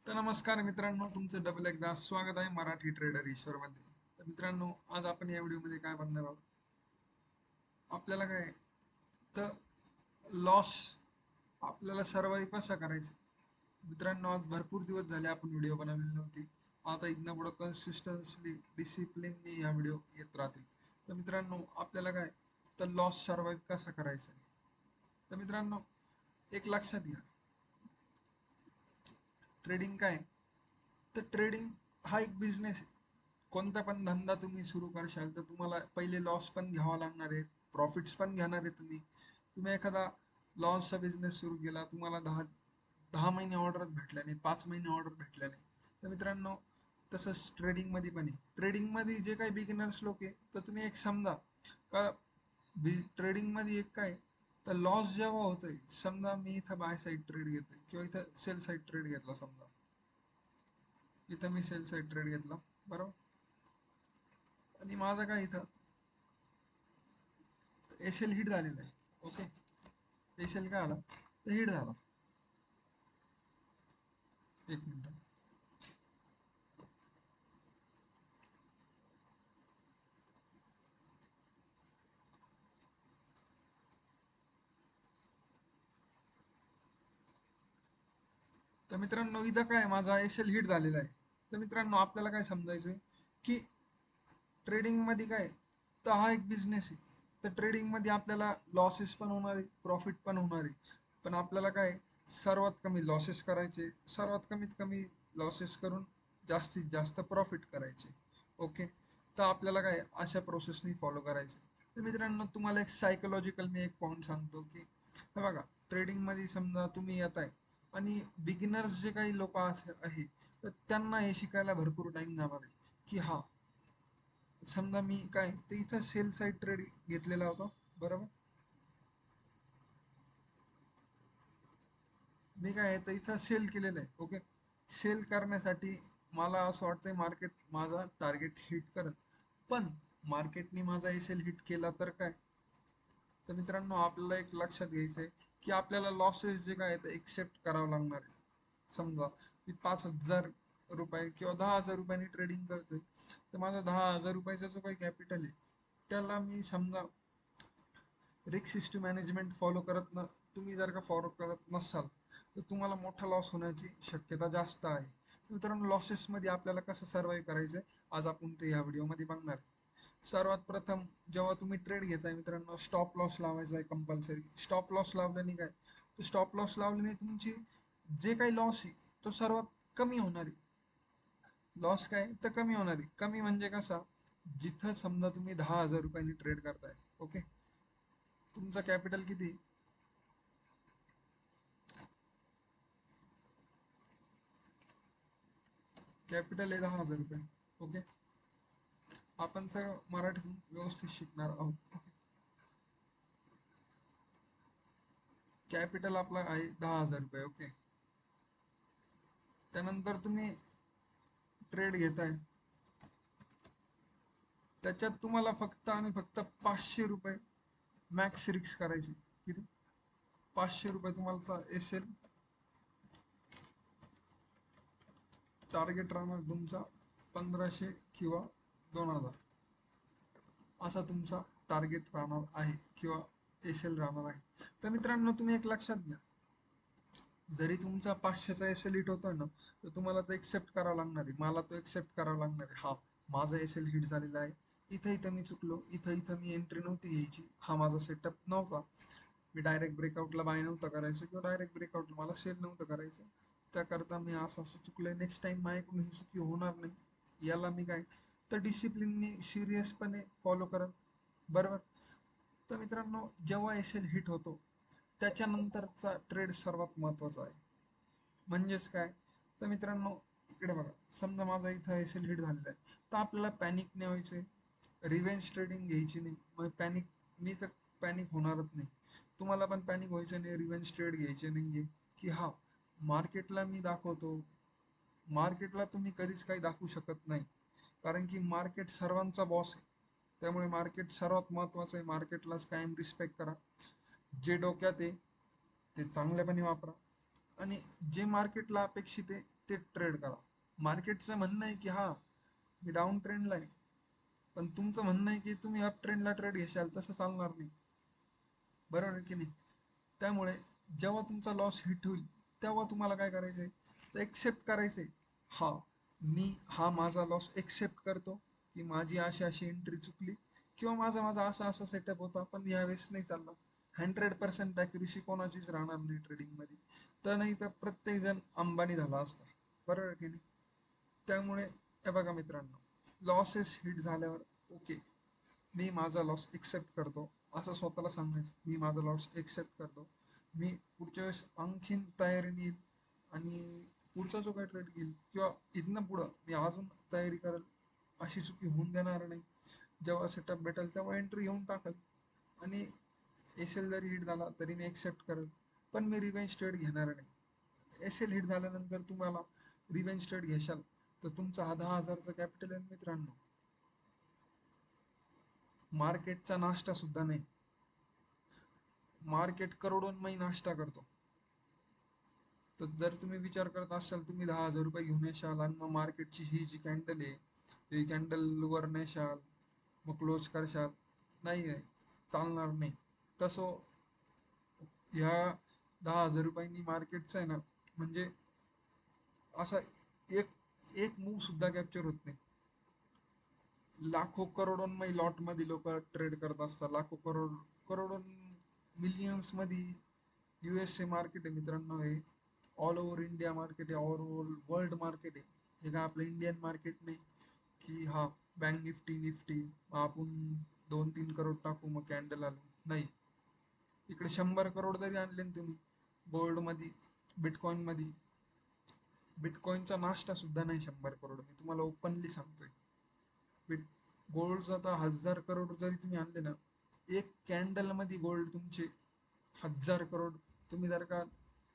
तर नमस्कार मित्रांनो, तुमचं डबल एकदा स्वागत आहे मराठी ट्रेडर ईश्वरमध्ये. तर मित्रांनो, आज आपण या व्हिडिओमध्ये काय बघणार आहोत? आपल्याला काय तर लॉस आपल्याला सर्वाइव्ह कसा करायचा. मित्रांनो, आज भरपूर दिवस झाले आपण व्हिडिओ बनवलेली नव्हती. आता इथनं पुढं कन्सिस्टन्सली डिसिप्लिननी या व्हिडिओ येत राहतील. तर मित्रांनो, आपल्याला काय तर लॉस सर्वाइव्ह कसा करायचा आहे. तर मित्रांनो, एक लक्षात घ्या, ट्रेडिंग काय तर ट्रेडिंग हा एक बिझनेस आहे. कोणता पण धंदा तुम्ही सुरू करशाल तर तुम्हाला पहिले लॉस पण घ्यावा लागणार आहे, प्रॉफिट्स पण घेणार आहे. तुम्ही तुम्ही एखादा लॉसचा बिझनेस सुरू केला, तुम्हाला दहा दहा महिने ऑर्डरच भेटल्या नाही, 5 महिने ऑर्डर भेटल्या नाही. तर मित्रांनो, तसंच ट्रेडिंगमध्ये पण आहे. ट्रेडिंगमध्ये जे काही बिगिनर्स लोक आहे, तर तुम्ही एक समजा का ट्रेडिंगमध्ये एक काय तर लॉस जेव्हा होतोय, समजा मी इथं बाय साईड ट्रेड घेतोय किंवा इथं सेल साईड ट्रेड घेतला. समजा इथं मी सेल साईड ट्रेड घेतला, बरोबर. आणि माझा काय इथं एस एल हिट झालेला आहे. ओके, एस एल काय आला तर हिट झाला. एक मिनिट. तर मित्रांनो, इथं काय माझा एस एल हिट झालेला आहे. तर मित्रांनो, आपल्याला काय समजायचंय की ट्रेडिंग मध्ये काय तर हा एक बिझनेस आहे. तर ट्रेडिंग मध्ये आपल्याला लॉसेस पण होणार आहे, प्रॉफिट पण होणार आहे. पण आपल्याला काय सर्वात कमी लॉसेस करायचे, सर्वात कमीत कमी लॉसेस करून जास्तीत जास्त प्रॉफिट करायचे. ओके, तर आपल्याला काय अशा प्रोसेसनी फॉलो करायचे. तर मित्रांनो, तुम्हाला एक सायकोलॉजिकल मी एक पॉईंट सांगतो की हे बघा, ट्रेडिंग मध्ये समजा तुम्ही येत आहे आणि बिगिनर्स जे काही लोक आहे, तर त्यांना हे शिकायला भरपूर टाइम जाणार आहे. की हा समजा मी काय ते इथं सेल साईड ट्रेड घेतलेला होता, बरोबर. मी काय तर इथं सेल केलेलं आहे. ओके, सेल करण्यासाठी मला असं वाटतंय मार्केट माझा टार्गेट हिट करत, पण मार्केटने माझा एस एल हिट केला तर काय. तर मित्रांनो, आपल्याला एक लक्षात घ्यायचं आहे की आपल्याला लॉसेस जे काय ते एक्सेप्ट करावं लागणार आहे. समजा मी 5,000 रुपये किंवा 10,000 रुपयांनी ट्रेडिंग करतोय, तर माझा 10,000 रुपयाचा जो काही कॅपिटल आहे, त्याला मी समजा रिस्क सिस्टम मॅनेजमेंट फॉलो करत न तुम्ही जर का फॉलो करत नसाल, तर तुम्हाला मोठा लॉस होण्याची शक्यता जास्त आहे. मित्रांनो, लॉसेसमध्ये आपल्याला कसं सर्वाईव्ह करायचं आहे, आज आपण ते ह्या व्हिडिओमध्ये बघणार आहे. सर्वात प्रथम, जेव्हा तुम्ही ट्रेड घेताय मित्रांनो, स्टॉप लॉस लावायचा आहे कंपल्सरी. स्टॉप लॉस लावल्याने काय तर स्टॉप लॉस लावल्याने तुमची जे काही लॉस आहे तो सर्वात कमी होणार आहे. लॉस काय तर कमी होणार आहे. कमी म्हणजे कसा, जिथं समजा तुम्ही 10,000 रुपयांनी ट्रेड करताय. ओके, तुमचा कॅपिटल किती, कॅपिटल आहे 10,000 रुपये. ओके, आपण सगळं मराठीतून व्यवस्थित शिकणार आहोत. ओके, कॅपिटल आपला आहे 10,000 रुपये. ओके, त्यानंतर तुम्ही ट्रेड घेताय, त्याच्यात तुम्हाला फक्त आणि फक्त 500 रुपये मॅक्स रिक्स करायची. किती, 500 रुपये तुम्हाला एस एल टार्गेट राहणार तुमचा 1,500 किंवा 2,000, असा तुमचा टार्गेट राहणार आहे किंवा एस एल राहणार आहे. तर मित्रांनो, तुम्ही एक लक्षात घ्या, जरी तुमचा 500चा एस एल हिट होतोय ना, तर तुम्हाला तो एक्सेप्ट करावा लागणार आहे. मला तो एक्सेप्ट करावा लागणार आहे. हा माझा एस एल हिट झालेला आहे, इथं इथं मी चुकलो, इथं इथं मी एंट्री नव्हती घ्यायची, हा माझा सेटअप नव्हता. मी डायरेक्ट ब्रेकआउटला बाय नव्हतं करायचं किंवा डायरेक्ट ब्रेकआउटला मला सेल नव्हतं करायचं. त्याकरता मी असं असं चुकलंय, नेक्स्ट टाइम माझ्याकडून ही चुकी होणार नाही. याला मी काय तर डिसिप्लिननी सिरियसपणे फॉलो करत, बरोबर. तर मित्रांनो, जेव्हा एस एल हिट होतो, त्याच्यानंतरचा ट्रेड सर्वात महत्वाचा आहे. म्हणजेच काय तर मित्रांनो, इकडे बघा, समजा माझा इथं एस एल हिट झालेला आहे, तर आपल्याला पॅनिक नाही व्हायचंय, रिव्हेंज ट्रेडिंग घ्यायची नाही. मग पॅनिक, मी तर पॅनिक होणारच नाही. तुम्हाला पण पॅनिक व्हायचं नाही, रिव्हेंज ट्रेड घ्यायचे नाहीये. की हा मार्केटला मी दाखवतो, मार्केटला तुम्ही कधीच काही दाखवू शकत नाही. कारण की मार्केट सर्वांचा बॉस आहे. त्यामुळे मार्केट सर्वात महत्वाचं आहे. मार्केटलाच कायम रिस्पेक्ट करा. जे डोक्यात आहे ते चांगल्यापणे वापरा. आणि जे मार्केटला अपेक्षित आहे ते ट्रेड करा. मार्केटचं म्हणणं आहे की हा मी डाऊन ट्रेंडला आहे, पण तुमचं म्हणणं आहे की तुम्ही अप ट्रेंडला ट्रेड घेशाल, तसं चालणार नाही. बरोबर आहे की नाही? त्यामुळे जेव्हा तुमचा लॉस हिट होईल तेव्हा तुम्हाला काय करायचंय, तर एक्सेप्ट करायचंय. हा, मी हा माझा लॉस एक्सेप्ट करतो की माझी अशी अशी एंट्री चुकली, किंवा माझा माझा असा असा सेटअप होता पण यावेळेस नाही चालला. 100% ॲक्युरेसी कोणाचीच राहणार नाही ट्रेडिंगमध्ये. तर नाही तर प्रत्येक जण अंबानी झाला असता. बरोबर की नाही? त्यामुळे हे बघा मित्रांनो, लॉसेस हिट झाल्यावर ओके, मी माझा लॉस एक्सेप्ट करतो असं स्वतःला सांगायचं. मी माझा लॉस एक्सेप्ट करतो, मी पुढच्या वेळेस आणखीन तयारीने येईल आणि पुढचा जो काही ट्रेड घेईल किंवा इथनं पुढं मी अजून तयारी करेल, अशी चुकी होऊन देणार नाही. जेव्हा सेटअप भेटेल तेव्हा एंट्री घेऊन टाकल, आणि एस एल जरी हिट झाला तरी मी एक्सेप्ट करेल, पण मी रिवेंज ट्रेड घेणार नाही. एस एल हिट झाल्यानंतर तुम्हाला रिवेंज ट्रेड घेशाल तर तुमचा हा 10,000चा कॅपिटल आहे मित्रांनो, मार्केटचा नाश्ता सुद्धा नाही. मार्केट करोडोंमध्ये नाश्ता करतो. तर जर तुम्ही विचार करत असाल तुम्ही 10,000 रुपये घेऊन येशाल आणि मग मार्केटची ही जी कॅन्डल आहे, ही कॅन्डल वर नेशाल, मग क्लोज करशाल, नाही नाही, चालणार नाही. तसं ह्या 10,000 रुपयांनी मार्केटचं आहे ना, म्हणजे असा एक एक मूव सुद्धा कॅप्चर होत नाही. लाखो करोडोंमध्ये लॉटमध्ये लोक ट्रेड करत असतात. लाखो करोड करोडों मिलियन्स मध्ये युएसए मार्केट आहे मित्रांनो. हे ऑल ओव्हर इंडिया मार्केट आहे, ऑल ओव्हर वर्ल्ड मार्केट आहे. हे काय आपलं इंडियन मार्केट नाही की हा बँक निफ्टी निफ्टी आपण 2-3 करोड टाकू मग कॅन्डल आलो, नाही. इकडे 100 करोड जरी आणले ना तुम्ही गोल्ड मध्ये, बिटकॉइन मध्ये, बिटकॉइनचा नाश्ता सुद्धा नाही 100 करोड, मी तुम्हाला ओपनली सांगतोय. बिट गोल्ड आता 1,000 करोड जरी तुम्ही आणले ना, एक कॅन्डल मध्ये गोल्ड तुमचे 1,000 करोड. तुम्ही जर का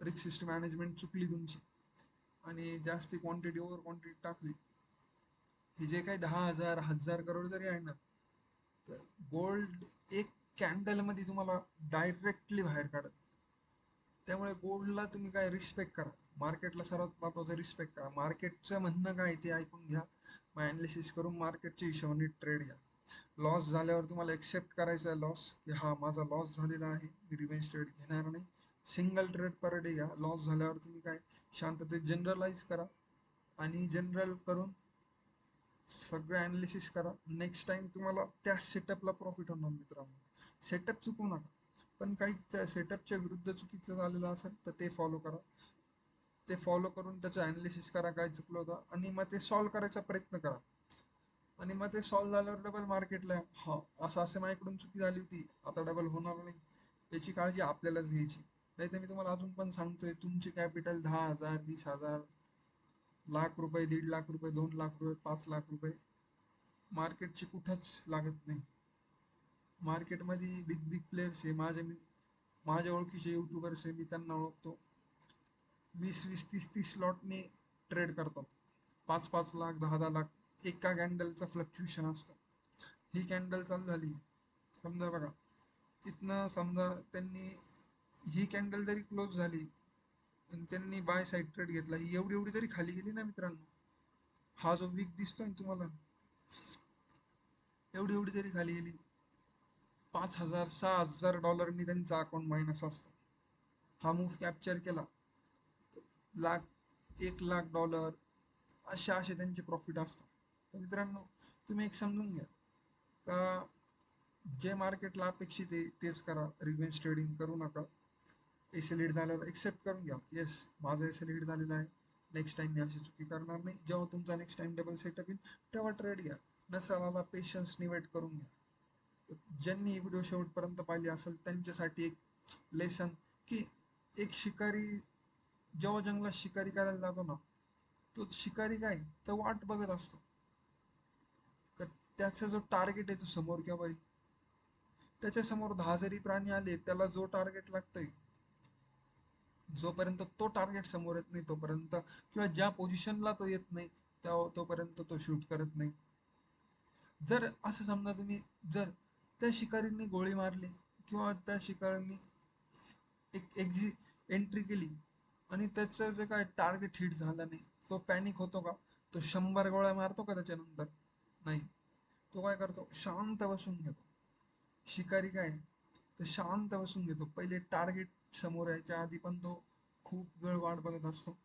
रिस्क मॅनेजमेंट चुकली तुमची आणि जास्ती क्वांटिटी ओव्हर क्वांटिटी टाकली, हे जे काही 10,000 करोड जरी आहे ना, तर गोल्ड एक कॅन्डल मध्ये तुम्हाला डायरेक्टली बाहेर काढत. त्यामुळे गोल्डला तुम्ही काय रिस्पेक्ट करा, मार्केटला सर्वात महत्वाचं रिस्पेक्ट करा. मार्केटचं म्हणणं काय ते ऐकून घ्या, मग ॲनालिसिस करून मार्केटच्या हिशोबाने ट्रेड घ्या. लॉस झाल्यावर तुम्हाला एक्सेप्ट करायचा आहे लॉस, की हा माझा लॉस झालेला आहे, मी रिव्हेंज ट्रेड घेणार नाही. सिंगल ट्रेड पर डे घ्या. लॉस झाल्यावर तुम्ही काय शांततेत जनरलाइज करा, आणि जनरल करून सगळं ॲनालिसिस करा. नेक्स्ट टाइम तुम्हाला त्या सेटअपला प्रॉफिट होणार मित्रांनो. सेटअप चुकू नका, पण काही त्या सेटअपच्या विरुद्ध चुकीचं झालेलं असेल तर ते फॉलो करा. ते फॉलो करून त्याचं ॲनालिसिस करा काय चुकलं होतं, आणि मग ते सॉल्व्ह करायचा प्रयत्न करा. आणि मग ते सॉल्व्ह झाल्यावर डबल मार्केटला हा असं असं माझ्याकडून चुकी झाली होती, आता डबल होणार नाही, याची काळजी आपल्यालाच घ्यायची. नाही तर मी तुम्हाला अजून पण सांगतोय, तुमची कॅपिटल 10,000, 20,000, लाख रुपये, 1.5 लाख रुपये, 2 लाख रुपये, 5 लाख रुपये मार्केटची कुठंच लागत नाही. मार्केटमध्ये बिग बिग प्लेयर्स आहे, माझ्या ओळखीचे युट्यूबर्स आहे, मी त्यांना ओळखतो. 20-20, 30-30 लॉटने ट्रेड करतात. 5-5 लाख, 10-10 लाख एका कॅन्डलचं फ्लक्च्युएशन असतं. ही कॅन्डल चालू झाली समजा बघा, तिथनं समजा त्यांनी ही कॅन्डल जरी क्लोज झाली आणि त्यांनी बाय साईड ट्रेड घेतला, ही एवढी एवढी जरी खाली गेली ना मित्रांनो, हा जो वीक दिसतोय ना तुम्हाला, एवढी एवढी जरी खाली गेली, 5,000-6,000 डॉलरनी त्यांचं अकाउंट मायनस असतं. हा मूव्ह कॅप्चर केला, लाख, 1 लाख डॉलर असे असे त्यांचे प्रॉफिट असतात. तर मित्रांनो, तुम्ही एक समजून घ्या का, जे मार्केटला अपेक्षित आहे तेच करा. रिव्हेंज ट्रेडिंग करू नका. एस एल हिट झाल्यावर एक्सेप्ट करून घ्या, येस माझं एस एल हिट झालेलं आहे, नेक्स्ट टाइम मी अशी चुकी करणार नाही. जेव्हा तुमचा नेक्स्ट टाइम डबल सेटअप येईल तेव्हा ट्रेड घ्या. नसाला पेशन्सनी वेट करून घ्या. ज्यांनी ही व्हिडिओ शेवटपर्यंत पाहिली असेल त्यांच्यासाठी एक लेसन, की एक शिकारी जेव्हा जंगलात शिकारी करायला जातो ना, तो शिकारी काय तर वाट बघत असतो का त्याचा जो टार्गेट आहे तो समोर केव्हा येईल. त्याच्या समोर 10 जरी प्राणी आले, त्याला जो टार्गेट लागतंय, जोपर्यंत तो टार्गेट समोर येत नाही तोपर्यंत, किंवा ज्या पोझिशनला तो येत नाही तोपर्यंत तो शूट करत नाही. जर असं समजा तुम्ही, जर त्या शिकारींनी गोळी मारली किंवा त्या शिकाऱ्यांनी एक एंट्री केली, आणि त्याचं जे काय टार्गेट हिट झालं नाही, तो पॅनिक होतो का? तो 100 गोळ्या मारतो का त्याच्यानंतर? नाही. तो काय करतो? शांत बसून घेतो. शिकारी काय, तर शांत बसून घेतो. पहिले टार्गेट समोर यायच्या आधी पण तो खूप वेळ वाट बघत असतो.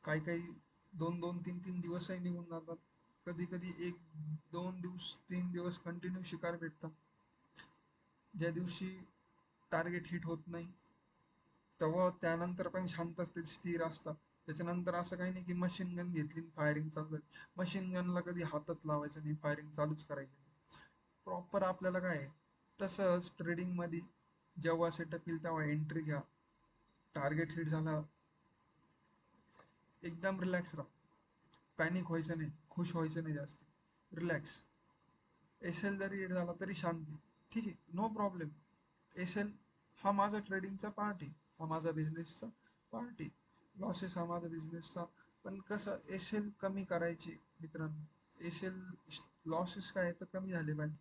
काही काही 2-2, 3-3 दिवसही निघून जातात. कधी कधी 1-2 दिवस 3 दिवस कंटिन्यू शिकार भेटतात. ज्या दिवशी टार्गेट हिट होत नाही तेव्हा त्यानंतर पण शांत असते, स्थिर असतात. त्याच्यानंतर असं काही नाही की मशीन गन घेतली फायरिंग चालू झाली. मशीन गनला कधी हातच लावायचं नाही, फायरिंग चालूच करायची नाही. प्रॉपर आपल्याला काय आहे, तसंच ट्रेडिंगमध्ये जेव्हा सेटअप येईल तेव्हा एंट्री घ्या. टार्गेट हिट झाला, एकदम रिलॅक्स राहा. पॅनिक व्हायचं नाही, खुश व्हायचं नाही जास्त. रिलॅक्स. एस एल जरी हिट झाला तरी शांती. ठीक आहे, नो प्रॉब्लेम. एस एल हा माझा ट्रेडिंगचा पार्ट आहे, हा माझा बिझनेसचा पार्ट आहे. लॉसेस हा माझा बिझनेसचा. पण कसं एस एल कमी करायचे मित्रांनो. एस एल लॉसेस काय तर कमी झाले पाहिजे.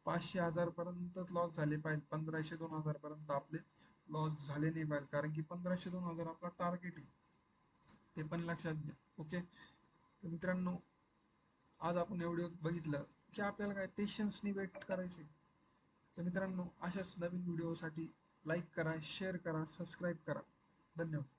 500-1000 पर्यंत लॉस झाले पाहिजे. 1500-2000 पर्यंत आपले लॉस झाले नाही पाहिजे, कारण की 1500-2000 आपला टार्गेट आहे. ते पण लक्षात घ्या. ओके. तर मित्रांनो, आज आपण एवढं बघितलं की आपल्याला काय पेशन्सनी वेट करायचे. तर मित्रांनो, अशाच नवीन व्हिडिओसाठी लाईक करा, शेअर करा, सबस्क्राईब करा. धन्यवाद.